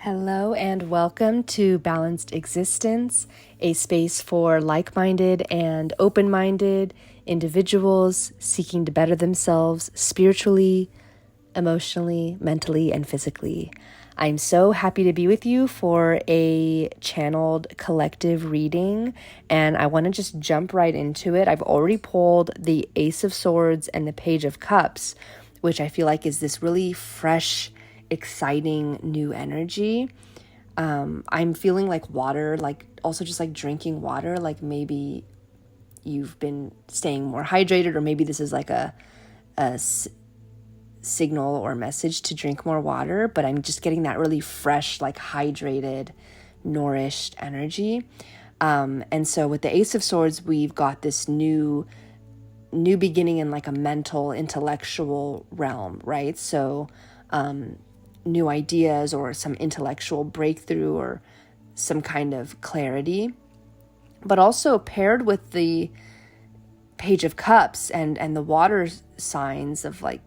Hello and welcome to Balanced Existence, a space for like-minded and open-minded individuals seeking to better themselves spiritually, emotionally, mentally, and physically. I'm so happy to be with you for a channeled collective reading, and I want to just jump right into it. I've already pulled the Ace of Swords and the Page of Cups, which I feel like is this really fresh, exciting new energy. I'm feeling like water, like also just like drinking water, like maybe you've been staying more hydrated, or maybe this is like a signal or message to drink more water, but I'm just getting that really fresh, like hydrated, nourished energy. And so with the Ace of Swords, we've got this new beginning in like a mental, intellectual realm, right? So new ideas or some intellectual breakthrough or some kind of clarity, but also paired with the Page of Cups and the water signs of like,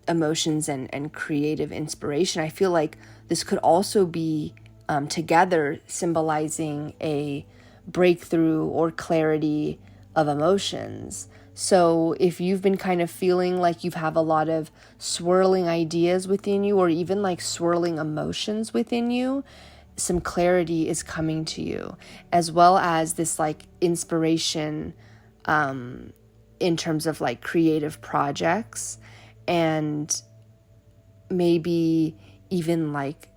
emotions and creative inspiration. I feel like this could also be together symbolizing a breakthrough or clarity of emotions. So if you've been kind of feeling like you have a lot of swirling ideas within you, or even like swirling emotions within you, some clarity is coming to you, as well as this like inspiration in terms of like creative projects, and maybe even like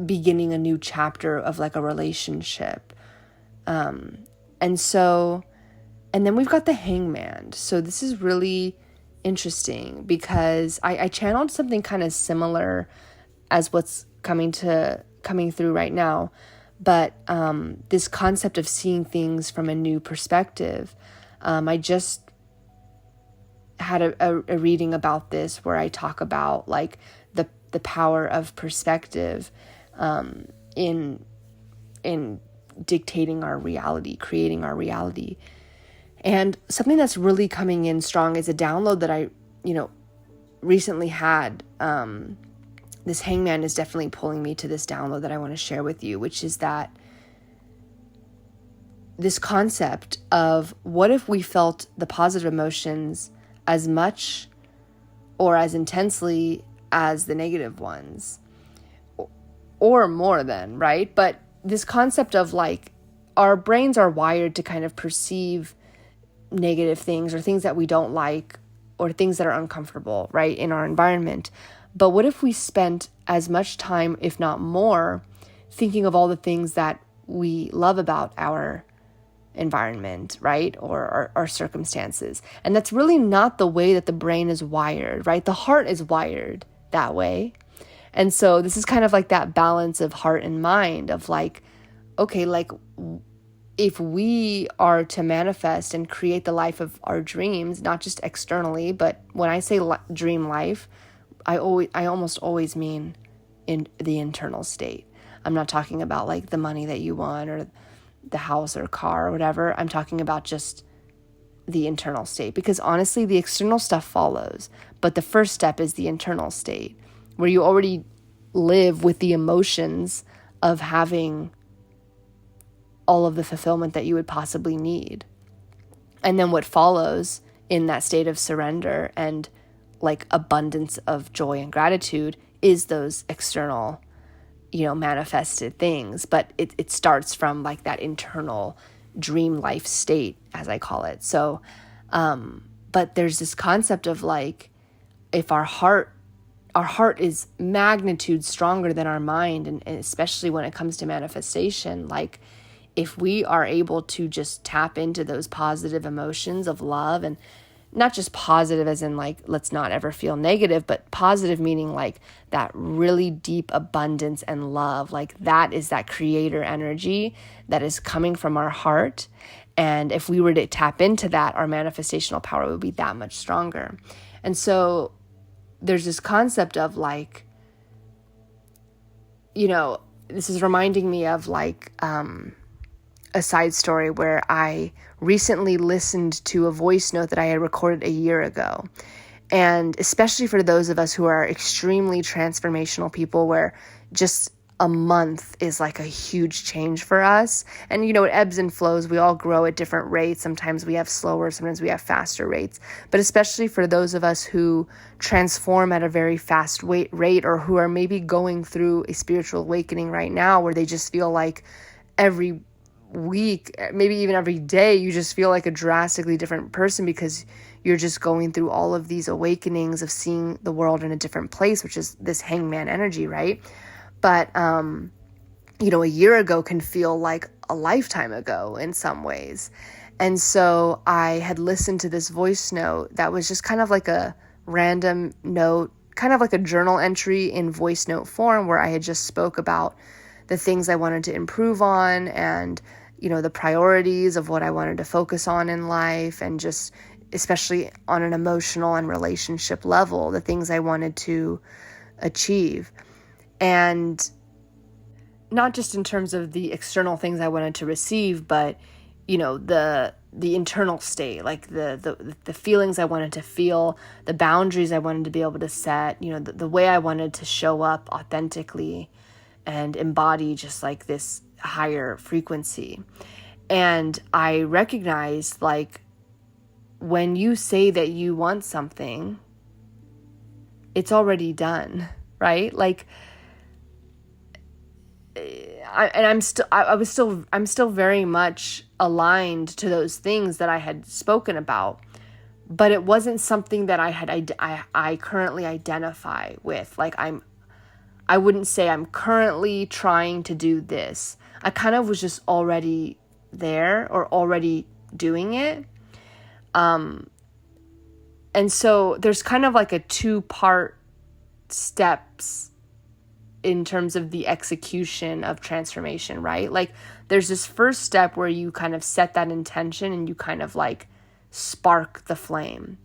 beginning a new chapter of like a relationship. And then we've got the Hangman. So this is really interesting because I channeled something kind of similar as what's coming through right now. But this concept of seeing things from a new perspective. I just had a reading about this where I talk about like the power of perspective in dictating our reality, creating our reality. And something that's really coming in strong is a download that I, recently had. This Hangman is definitely pulling me to this download that I want to share with you, which is that this concept of what if we felt the positive emotions as much or as intensely as the negative ones, or more than, right? But this concept of like our brains are wired to kind of perceive negative things or things that we don't like or things that are uncomfortable, right, in our environment. But what if we spent as much time, if not more, thinking of all the things that we love about our environment, right, or our circumstances? And that's really not the way that the brain is wired, right? The heart is wired that way. And so this is kind of like that balance of heart and mind of like, okay, like if we are to manifest and create the life of our dreams, not just externally, but when I say dream life, I almost always mean in the internal state. I'm not talking about like the money that you want or the house or car or whatever. I'm talking about just the internal state, because honestly, the external stuff follows. But the first step is the internal state, where you already live with the emotions of having all of the fulfillment that you would possibly need. And then what follows in that state of surrender and like abundance of joy and gratitude is those external, manifested things. But it starts from like that internal dream life state, as I call it. So, but there's this concept of like, if our heart is magnitude stronger than our mind, and especially when it comes to manifestation, like if we are able to just tap into those positive emotions of love, and not just positive as in like, let's not ever feel negative, but positive meaning like that really deep abundance and love, like that is that creator energy that is coming from our heart. And if we were to tap into that, our manifestational power would be that much stronger. And so there's this concept of like, this is reminding me of like, a side story where I recently listened to a voice note that I had recorded a year ago. And especially for those of us who are extremely transformational people, where just a month is like a huge change for us. And, it ebbs and flows. We all grow at different rates. Sometimes we have slower, sometimes we have faster rates. But especially for those of us who transform at a very fast rate, or who are maybe going through a spiritual awakening right now, where they just feel like every week, maybe even every day, you just feel like a drastically different person, because you're just going through all of these awakenings of seeing the world in a different place, which is this hangman energy, right? But, a year ago can feel like a lifetime ago in some ways. And so I had listened to this voice note that was just kind of like a random note, kind of like a journal entry in voice note form, where I had just spoke about the things I wanted to improve on, and, the priorities of what I wanted to focus on in life, and just especially on an emotional and relationship level, the things I wanted to achieve. And not just in terms of the external things I wanted to receive, but, the internal state, like the feelings I wanted to feel, the boundaries I wanted to be able to set, the way I wanted to show up authentically and embody just like this higher frequency. And I recognized, like, when you say that you want something, it's already done, right? Like, I'm still very much aligned to those things that I had spoken about, but it wasn't something that I currently identify with. Like, I wouldn't say I'm currently trying to do this. I kind of was just already there, or already doing it. And so there's kind of like a 2-part steps in terms of the execution of transformation, right? Like, there's this first step where you kind of set that intention and you kind of like spark the flame.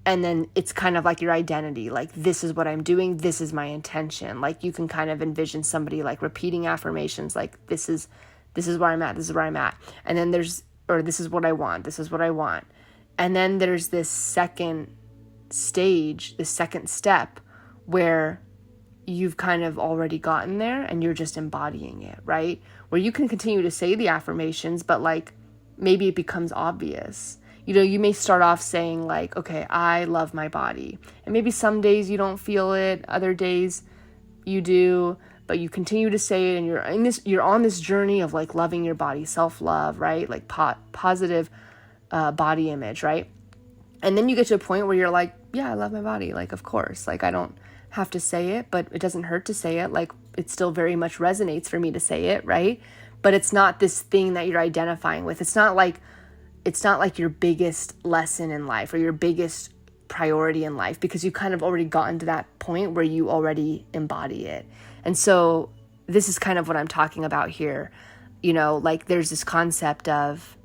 And then it's kind of like your identity, like, this is what I'm doing, this is my intention. Like, you can kind of envision somebody like repeating affirmations like, this is where I'm at, this is where I'm at. And then this is what I want, this is what I want. And then there's this second stage, this second step, where you've kind of already gotten there and you're just embodying it, right? Where you can continue to say the affirmations, but like, maybe it becomes obvious. You may start off saying like, okay, I love my body. And maybe some days you don't feel it, other days you do, but you continue to say it, and you're on this journey of like loving your body, self-love, right? Like positive body image, right? And then you get to a point where you're like, yeah, I love my body. Like, of course, like, I don't have to say it, but it doesn't hurt to say it. Like, it still very much resonates for me to say it, right? But it's not this thing that you're identifying with. It's not like your biggest lesson in life or your biggest priority in life, because you kind of already gotten to that point where you already embody it. And so this is kind of what I'm talking about here. Like, there's this concept of,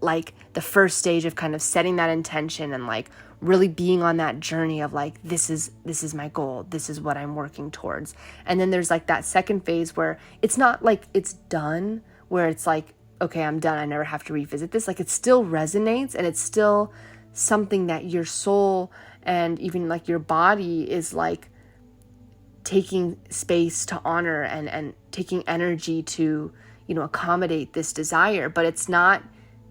like the first stage of kind of setting that intention and like really being on that journey of like, this is my goal, this is what I'm working towards. And then there's like that second phase where it's not like it's done, where it's like, okay, I'm done, I never have to revisit this. Like, it still resonates, and it's still something that your soul and even like your body is like taking space to honor and taking energy to, accommodate this desire. But it's not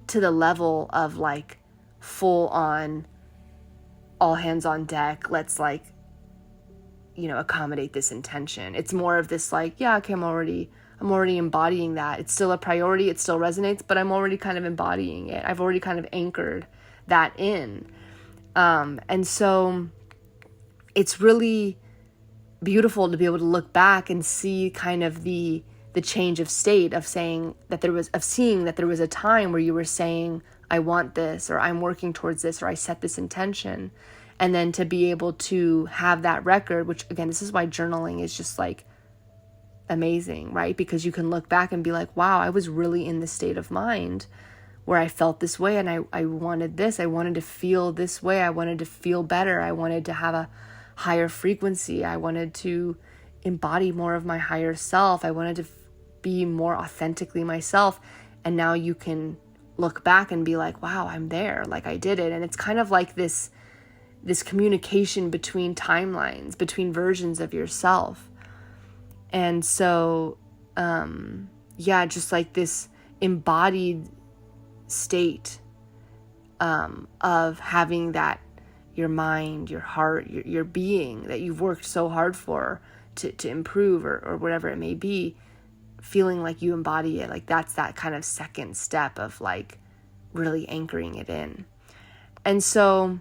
to the level of like full on, all hands on deck, let's like, accommodate this intention. It's more of this like, yeah, okay, I'm already embodying that. It's still a priority, it still resonates, but I'm already kind of embodying it. I've already kind of anchored that in. And so it's really beautiful to be able to look back and see kind of the change of state of seeing that there was a time where you were saying, I want this, or I'm working towards this, or I set this intention. And then to be able to have that record, which again, this is why journaling is just like amazing, right? Because you can look back and be like, wow, I was really in this state of mind where I felt this way, and I wanted this. I wanted to feel this way. I wanted to feel better. I wanted to have a higher frequency. I wanted to embody more of my higher self. I wanted to be more authentically myself. And now you can look back and be like, wow, I'm there, like I did it. And it's kind of like this communication between timelines, between versions of yourself. And so, just like this embodied state of having that, your mind, your heart, your being that you've worked so hard for to improve or whatever it may be, feeling like you embody it. Like that's that kind of second step of like really anchoring it in. And so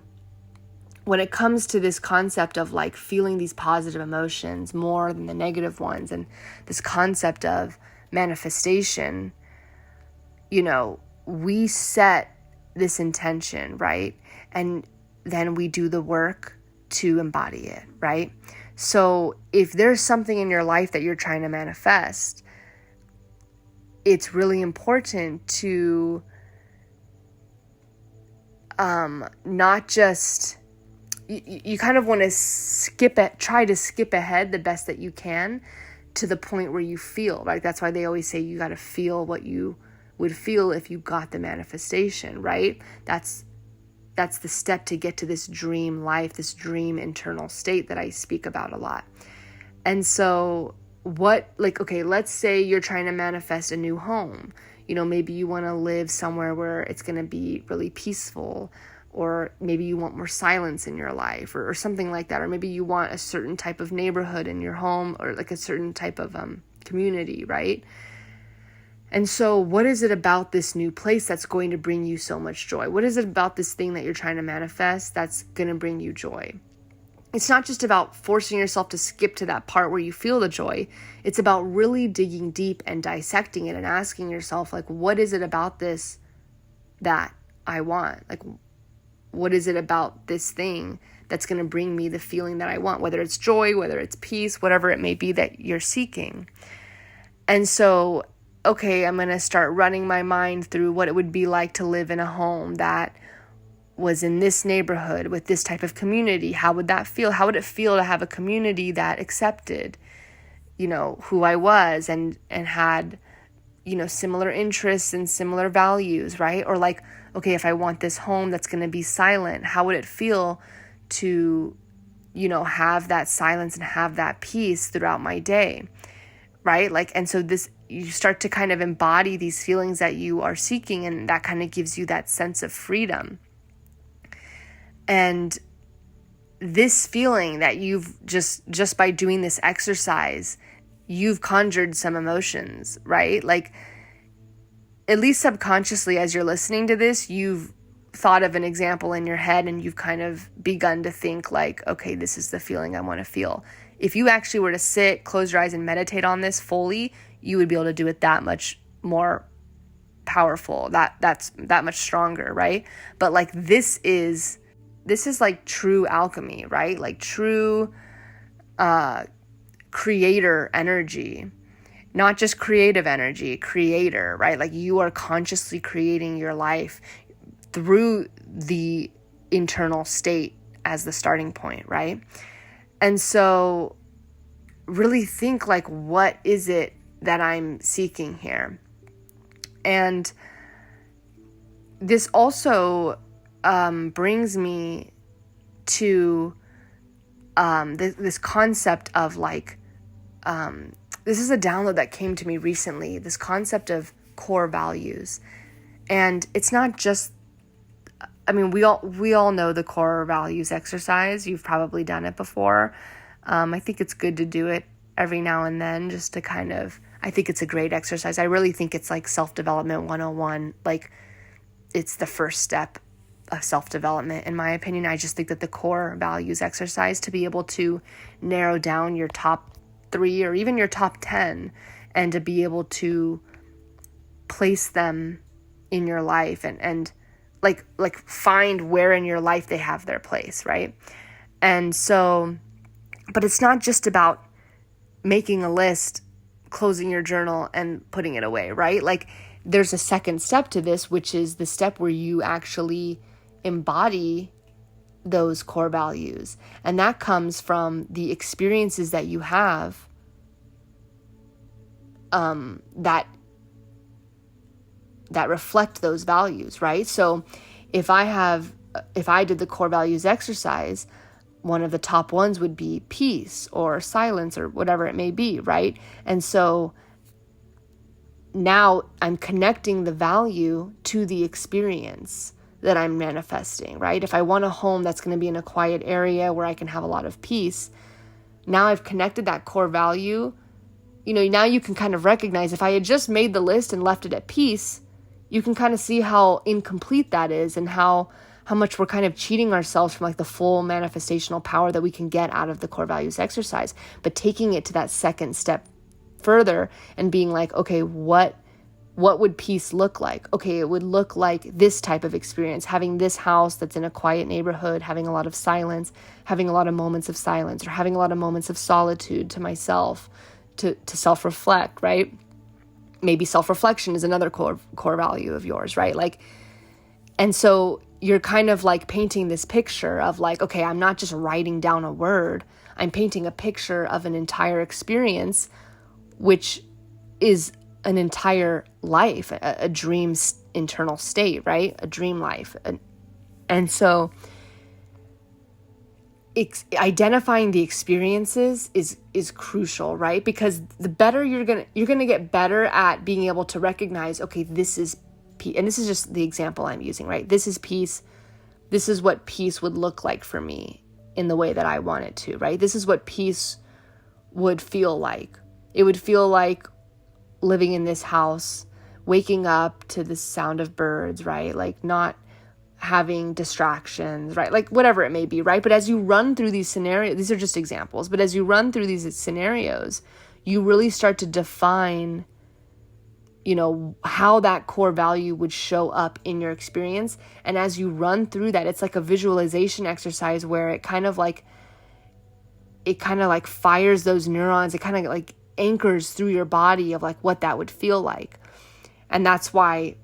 when it comes to this concept of like feeling these positive emotions more than the negative ones, and this concept of manifestation, we set this intention, right? And then we do the work to embody it, right? So if there's something in your life that you're trying to manifest, it's really important to not just, you kind of want to try to skip ahead the best that you can to the point where you feel, right? That's why they always say you got to feel what you would feel if you got the manifestation, right? That's the step to get to this dream life, this dream internal state that I speak about a lot. And so let's say you're trying to manifest a new home. Maybe you want to live somewhere where it's going to be really peaceful, or maybe you want more silence in your life or something like that. Or maybe you want a certain type of neighborhood in your home, or like a certain type of community, right? And so what is it about this new place that's going to bring you so much joy? What is it about this thing that you're trying to manifest that's going to bring you joy? It's not just about forcing yourself to skip to that part where you feel the joy. It's about really digging deep and dissecting it and asking yourself, like, what is it about this that I want? Like, what is it about this thing that's going to bring me the feeling that I want? Whether it's joy, whether it's peace, whatever it may be that you're seeking. And so, okay, I'm going to start running my mind through what it would be like to live in a home that was in this neighborhood with this type of community. How would that feel? How would it feel to have a community that accepted, who I was and had, similar interests and similar values, right? Or like, okay, if I want this home that's going to be silent, how would it feel to, have that silence and have that peace throughout my day, right? Like, and so you start to kind of embody these feelings that you are seeking, and that kind of gives you that sense of freedom. And this feeling that you've just by doing this exercise, you've conjured some emotions, right? Like, at least subconsciously, as you're listening to this, you've thought of an example in your head and you've kind of begun to think like, okay, this is the feeling I want to feel. If you actually were to sit, close your eyes and meditate on this fully, you would be able to do it that much more powerful, that's that much stronger, right? But like this is like true alchemy, right? Like true creator energy, not just creative energy, creator, right? Like you are consciously creating your life through the internal state as the starting point, right? And so really think like, what is it that I'm seeking here? And this also brings me to this concept of like, this is a download that came to me recently, this concept of core values. And it's not just, we all know the core values exercise. You've probably done it before. I think it's good to do it every now and then just to kind of, I think it's a great exercise. I really think it's like self-development 101. Like it's the first step of self-development, in my opinion. I just think that the core values exercise, to be able to narrow down your top 3 or even your top 10 and to be able to place them in your life and like find where in your life they have their place, right? And so, but it's not just about making a list, closing your journal and putting it away, right? Like there's a second step to this, which is the step where you actually embody those core values. And that comes from the experiences that you have that reflect those values, right? So if I did the core values exercise, one of the top ones would be peace or silence or whatever it may be, right? And so now I'm connecting the value to the experience that I'm manifesting, right? If I want a home that's going to be in a quiet area where I can have a lot of peace, now I've connected that core value. Now you can kind of recognize, if I had just made the list and left it at peace, you can kind of see how incomplete that is, and how much we're kind of cheating ourselves from like the full manifestational power that we can get out of the core values exercise. But taking it to that second step further and being like, okay, what would peace look like? Okay, it would look like this type of experience, having this house that's in a quiet neighborhood, having a lot of silence, having a lot of moments of silence, or having a lot of moments of solitude to myself, to self-reflect, right? Maybe self-reflection is another core value of yours, right? Like, and so you're kind of like painting this picture of like, okay, I'm not just writing down a word, I'm painting a picture of an entire experience, which is an entire life, a dream's internal state, right? A dream life. And so identifying the experiences is crucial, right? Because the better you're gonna get better at being able to recognize, okay, this is peace, and this is just the example I'm using, right? This is peace. This is what peace would look like for me in the way that I want it to, right? This is what peace would feel like. It would feel like living in this house, waking up to the sound of birds, right? Like not having distractions, right? Like whatever it may be, right? But as you run through these scenarios, these are just examples, but as you run through these scenarios, you really start to define, how that core value would show up in your experience. And as you run through that, it's like a visualization exercise where it kind of like fires those neurons. It kind of like anchors through your body of like what that would feel like. And that's why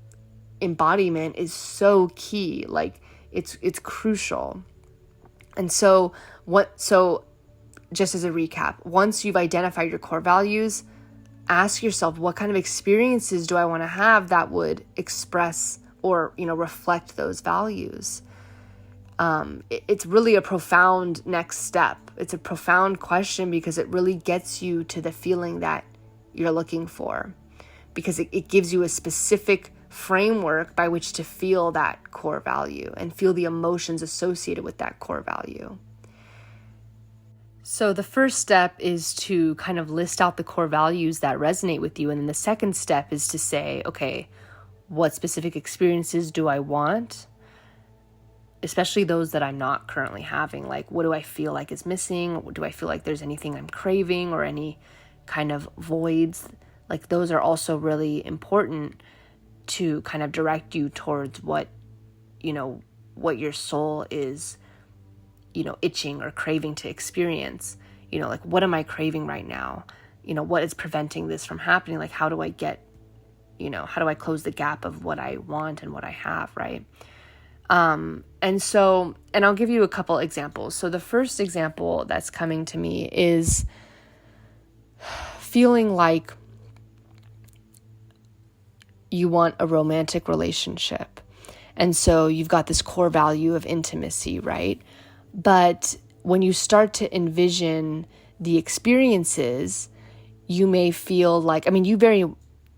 embodiment is so key. Like it's crucial. And so just as a recap, once you've identified your core values, ask yourself, what kind of experiences do I want to have that would express or, reflect those values? It's really a profound next step. It's a profound question because it really gets you to the feeling that you're looking for, because it gives you a specific framework by which to feel that core value and feel the emotions associated with that core value. So the first step is to kind of list out the core values that resonate with you. And then the second step is to say, okay, what specific experiences do I want? Especially those that I'm not currently having. Like, what do I feel like is missing? Do I feel like there's anything I'm craving or any kind of voids? Like, those are also really important to kind of direct you towards what your soul is, itching or craving to experience. Like, what am I craving right now? What is preventing this from happening? Like, how do I close the gap of what I want and what I have, right? And I'll give you a couple examples. So the first example that's coming to me is feeling like you want a romantic relationship. And so you've got this core value of intimacy, right? But when you start to envision the experiences, you may feel like, you very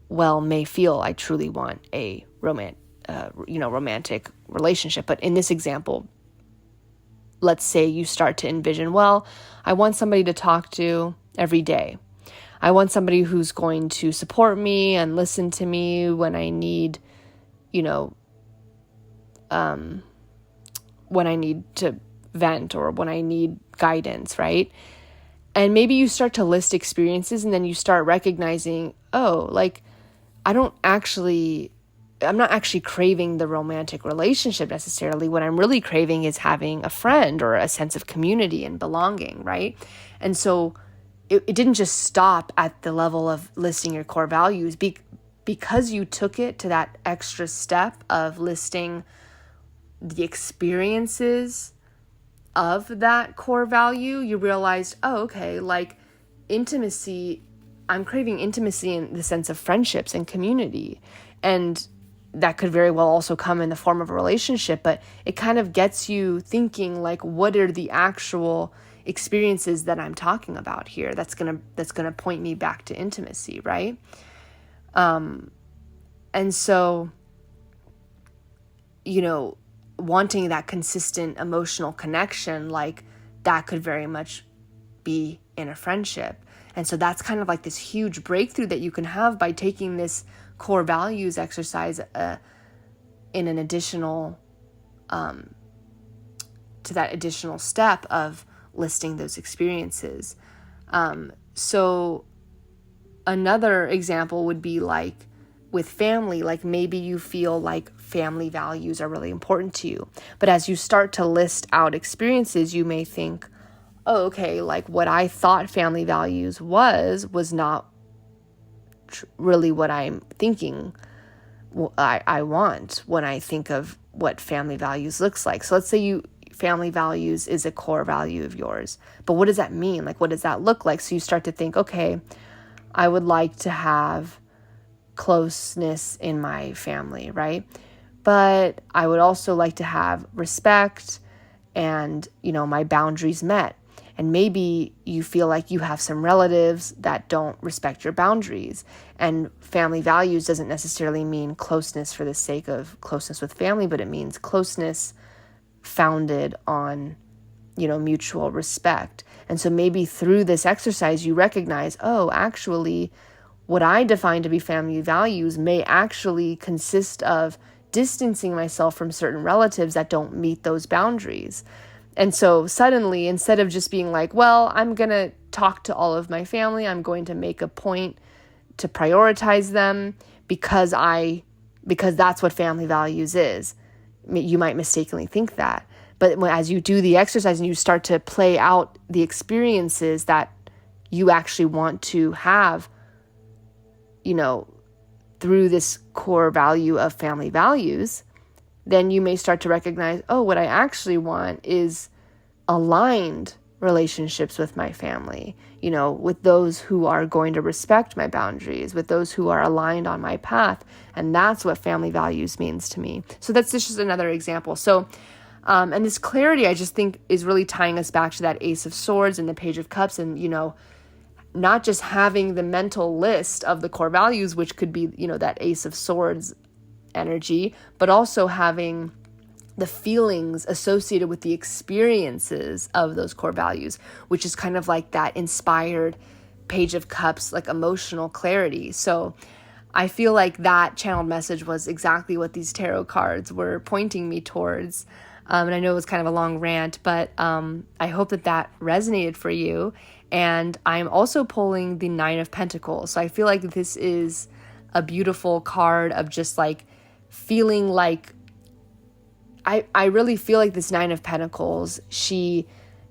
well may feel, I truly want a romantic relationship. But in this example, let's say you start to envision, well, I want somebody to talk to every day. I want somebody who's going to support me and listen to me when I need, when I need to vent or when I need guidance, right? And maybe you start to list experiences and then you start recognizing, oh, like I'm not actually craving the romantic relationship necessarily. What I'm really craving is having a friend or a sense of community and belonging, right? And so it didn't just stop at the level of listing your core values. Because you took it to that extra step of listing the experiences of that core value, you realized, oh, okay, like intimacy, I'm craving intimacy in the sense of friendships and community. And that could very well also come in the form of a relationship, but it kind of gets you thinking, like, what are the actual experiences that I'm talking about here that's gonna point me back to intimacy, right? And so, wanting that consistent emotional connection, like, that could very much be in a friendship. And so that's kind of like this huge breakthrough that you can have by taking this core values exercise in an additional, to that additional step of listing those experiences. So another example would be like with family, like maybe you feel like family values are really important to you. But as you start to list out experiences, you may think, oh, okay, like what I thought family values was not really what I'm thinking I want when I think of what family values looks like. So let's say family values is a core value of yours, but what does that mean? Like, what does that look like? So you start to think, okay, I would like to have closeness in my family, right? But I would also like to have respect and, my boundaries met. And maybe you feel like you have some relatives that don't respect your boundaries. And family values doesn't necessarily mean closeness for the sake of closeness with family, but it means closeness founded on, mutual respect. And so maybe through this exercise, you recognize, oh, actually, what I define to be family values may actually consist of distancing myself from certain relatives that don't meet those boundaries. And so suddenly, instead of just being like, well, I'm going to talk to all of my family, I'm going to make a point to prioritize them because that's what family values is. You might mistakenly think that. But as you do the exercise and you start to play out the experiences that you actually want to have, through this core value of family values, then you may start to recognize, oh, what I actually want is aligned relationships with my family, with those who are going to respect my boundaries, with those who are aligned on my path. And that's what family values means to me. So that's just another example. So, and this clarity, I just think, is really tying us back to that Ace of Swords and the Page of Cups. And, not just having the mental list of the core values, which could be, that Ace of Swords energy, but also having the feelings associated with the experiences of those core values, which is kind of like that inspired Page of Cups, like emotional clarity. So I feel like that channeled message was exactly what these tarot cards were pointing me towards. And I know it was kind of a long rant, but I hope that resonated for you. And I'm also pulling the Nine of Pentacles. So I feel like this is a beautiful card of just like feeling like, I really feel like this Nine of Pentacles, she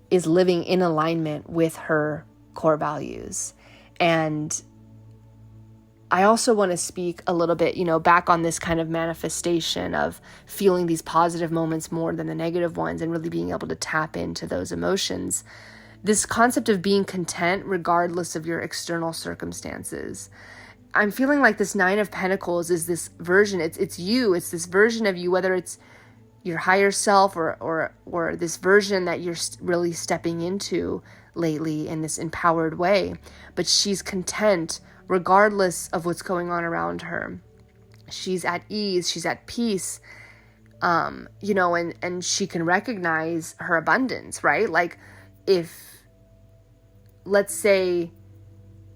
is living in alignment with her core values. And I also want to speak a little bit, back on this kind of manifestation of feeling these positive moments more than the negative ones and really being able to tap into those emotions. This concept of being content regardless of your external circumstances. I'm feeling like this Nine of Pentacles is this version, it's you, it's this version of you, whether it's your higher self or this version that you're really stepping into lately in this empowered way. But she's content regardless of what's going on around her. She's at ease, she's at peace, and she can recognize her abundance, right? Like if, let's say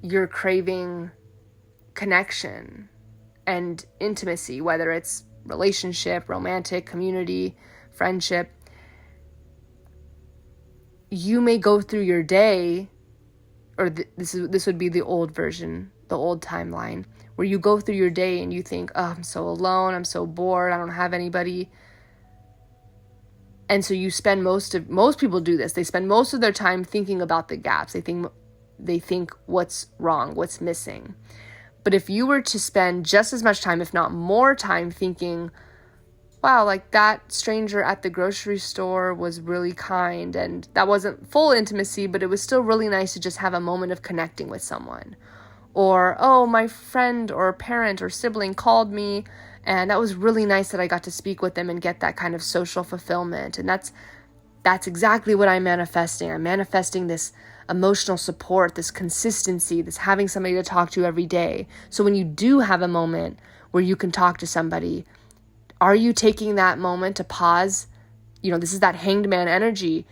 you're craving connection and intimacy, whether it's relationship, romantic, community, friendship, you may go through your day, or this would be the old version, the old timeline, where you go through your day and you think, oh, I'm so alone, I'm so bored, I don't have anybody. And so you spend most people do this. They spend most of their time thinking about the gaps. They think what's wrong, what's missing. But if you were to spend just as much time, if not more time, thinking, wow, like that stranger at the grocery store was really kind, and that wasn't full intimacy, but it was still really nice to just have a moment of connecting with someone. Or, oh, my friend or parent or sibling called me And that was really nice that I got to speak with them and get that kind of social fulfillment. And that's exactly what I'm manifesting. I'm manifesting this emotional support, this consistency, this having somebody to talk to every day. So when you do have a moment where you can talk to somebody, are you taking that moment to pause? This is that hanged man energy.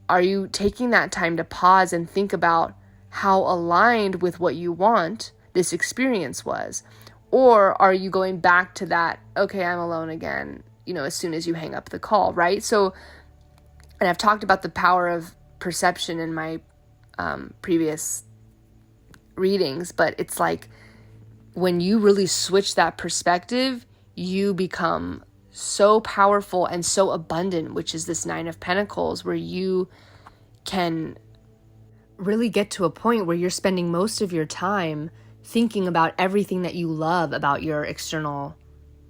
Are you taking that time to pause and think about how aligned with what you want this experience was? Or are you going back to that, okay, I'm alone again, as soon as you hang up the call, right? So, and I've talked about the power of perception in my previous readings, but it's like when you really switch that perspective, you become so powerful and so abundant, which is this Nine of Pentacles, where you can really get to a point where you're spending most of your time thinking about everything that you love about your external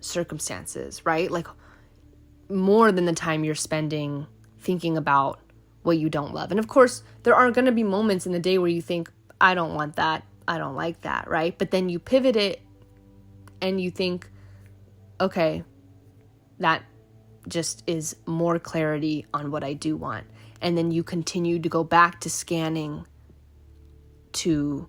circumstances, right? Like more than the time you're spending thinking about what you don't love. And of course, there are going to be moments in the day where you think, I don't want that, I don't like that, right? But then you pivot it and you think, okay, that just is more clarity on what I do want. And then you continue to go back to scanning to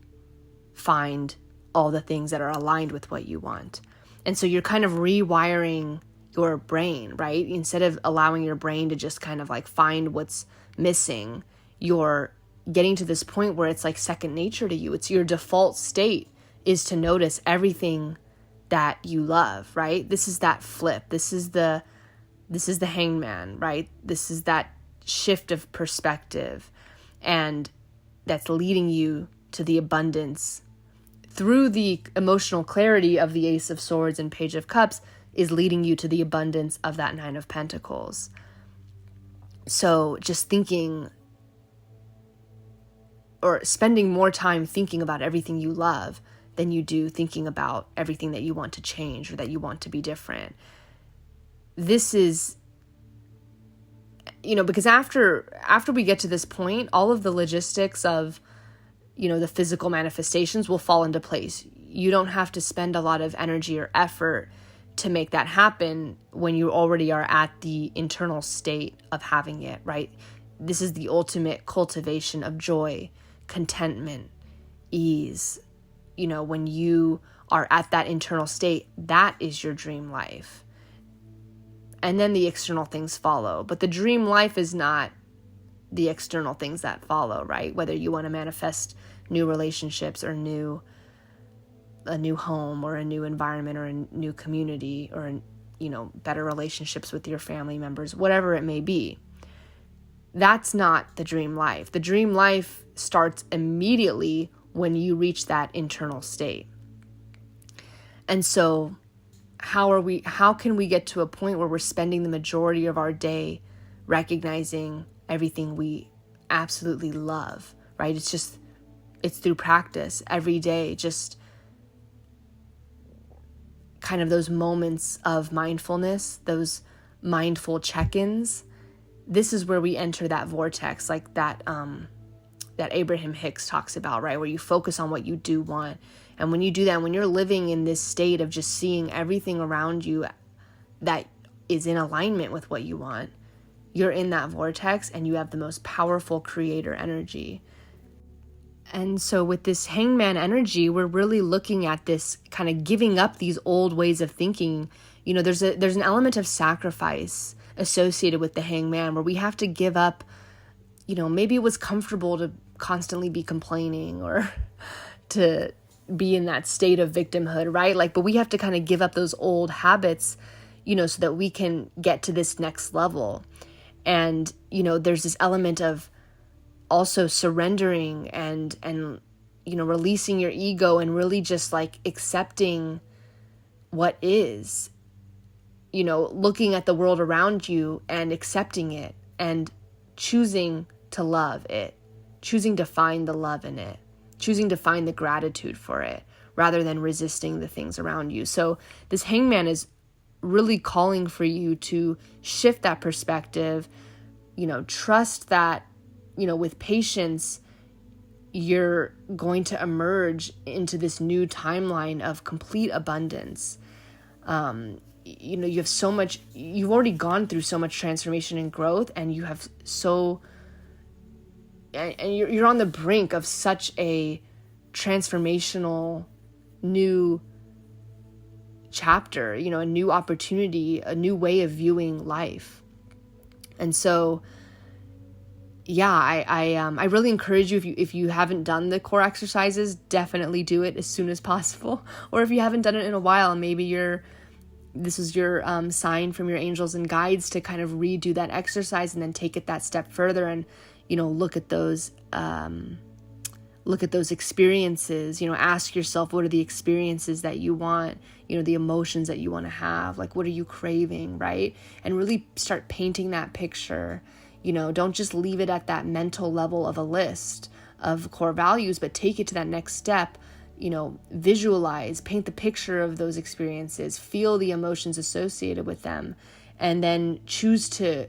find all the things that are aligned with what you want. And so you're kind of rewiring your brain, right? Instead of allowing your brain to just kind of like find what's missing, you're getting to this point where it's like second nature to you. It's your default state is to notice everything that you love, right? This is that flip. This is the hangman, right? This is that shift of perspective, and that's leading you to the abundance through the emotional clarity of the Ace of Swords and Page of Cups, is leading you to the abundance of that Nine of Pentacles. So just thinking or spending more time thinking about everything you love than you do thinking about everything that you want to change or that you want to be different. This is, because after we get to this point, all of the logistics of, the physical manifestations will fall into place. You don't have to spend a lot of energy or effort to make that happen when you already are at the internal state of having it, right? This is the ultimate cultivation of joy, contentment, ease. When you are at that internal state, that is your dream life. And then the external things follow. But the dream life is not the external things that follow, right? Whether you want to manifest new relationships or a new home or a new environment or a new community or, better relationships with your family members, whatever it may be. That's not the dream life. The dream life starts immediately when you reach that internal state. And so how can we get to a point where we're spending the majority of our day recognizing everything we absolutely love, right? It's through practice every day, just kind of those moments of mindfulness, those mindful check-ins. This is where we enter that vortex, like that Abraham Hicks talks about, right? Where you focus on what you do want. And when you do that, when you're living in this state of just seeing everything around you that is in alignment with what you want, you're in that vortex and you have the most powerful creator energy. And so with this hangman energy, we're really looking at this kind of giving up these old ways of thinking. There's an element of sacrifice associated with the hangman where we have to give up, maybe it was comfortable to constantly be complaining or to be in that state of victimhood, right? But we have to kind of give up those old habits, so that we can get to this next level. And, there's this element of also surrendering and releasing your ego and really just accepting what is, looking at the world around you and accepting it and choosing to love it, choosing to find the love in it, choosing to find the gratitude for it rather than resisting the things around you. So this hangman is really calling for you to shift that perspective, trust that, with patience, you're going to emerge into this new timeline of complete abundance. You have so much, you've already gone through so much transformation and growth, and you have and you're on the brink of such a transformational new chapter, a new opportunity, a new way of viewing life. And so, yeah, I really encourage you, if you haven't done the core exercises, definitely do it as soon as possible. Or if you haven't done it in a while, maybe this is your sign from your angels and guides to kind of redo that exercise and then take it that step further and, look at those experiences, ask yourself, what are the experiences that you want, the emotions that you want to have, like, what are you craving, right? And really start painting that picture. Don't just leave it at that mental level of a list of core values, but take it to that next step. Visualize, paint the picture of those experiences, feel the emotions associated with them, and then choose to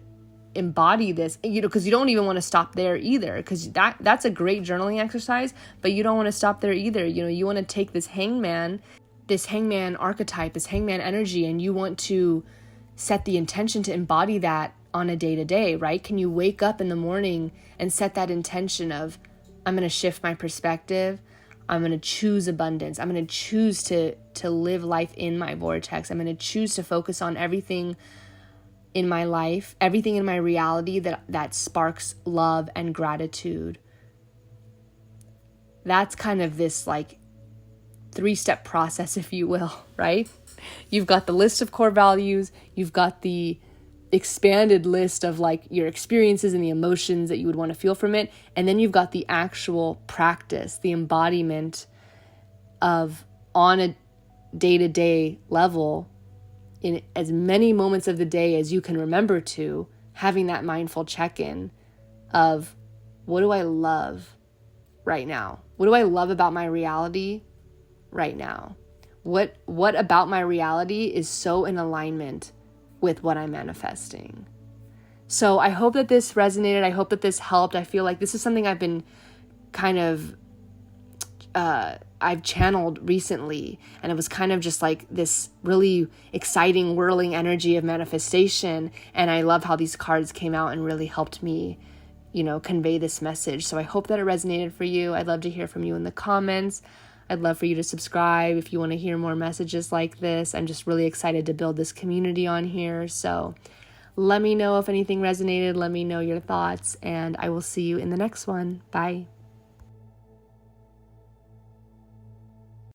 embody this, because you don't even want to stop there either, because that's a great journaling exercise, but you don't want to stop there either. You want to take this hangman archetype, this hangman energy, and you want to set the intention to embody that on a day-to-day, right? Can you wake up in the morning and set that intention of, I'm going to shift my perspective, I'm going to choose abundance, I'm going to choose to live life in my vortex, I'm going to choose to focus on everything in my life, everything in my reality that sparks love and gratitude. That's kind of this like 3-step process, if you will, right? You've got the list of core values, you've got the expanded list of like your experiences and the emotions that you would want to feel from it, and then you've got the actual practice, the embodiment of, on a day-to-day level, in as many moments of the day as you can remember to, having that mindful check-in of, what do I love right now? What do I love about my reality right now? What about my reality is so in alignment with what I'm manifesting? So I hope that this resonated. I hope that this helped. I feel like this is something I've been kind of I've channeled recently, and it was kind of just like this really exciting whirling energy of manifestation, and I love how these cards came out and really helped me convey this message. So I hope that it resonated for you. I'd love to hear from you in the comments. I'd love for you to subscribe if you want to hear more messages like this. I'm just really excited to build this community on here. So let me know if anything resonated. Let me know your thoughts, and I will see you in the next one. Bye.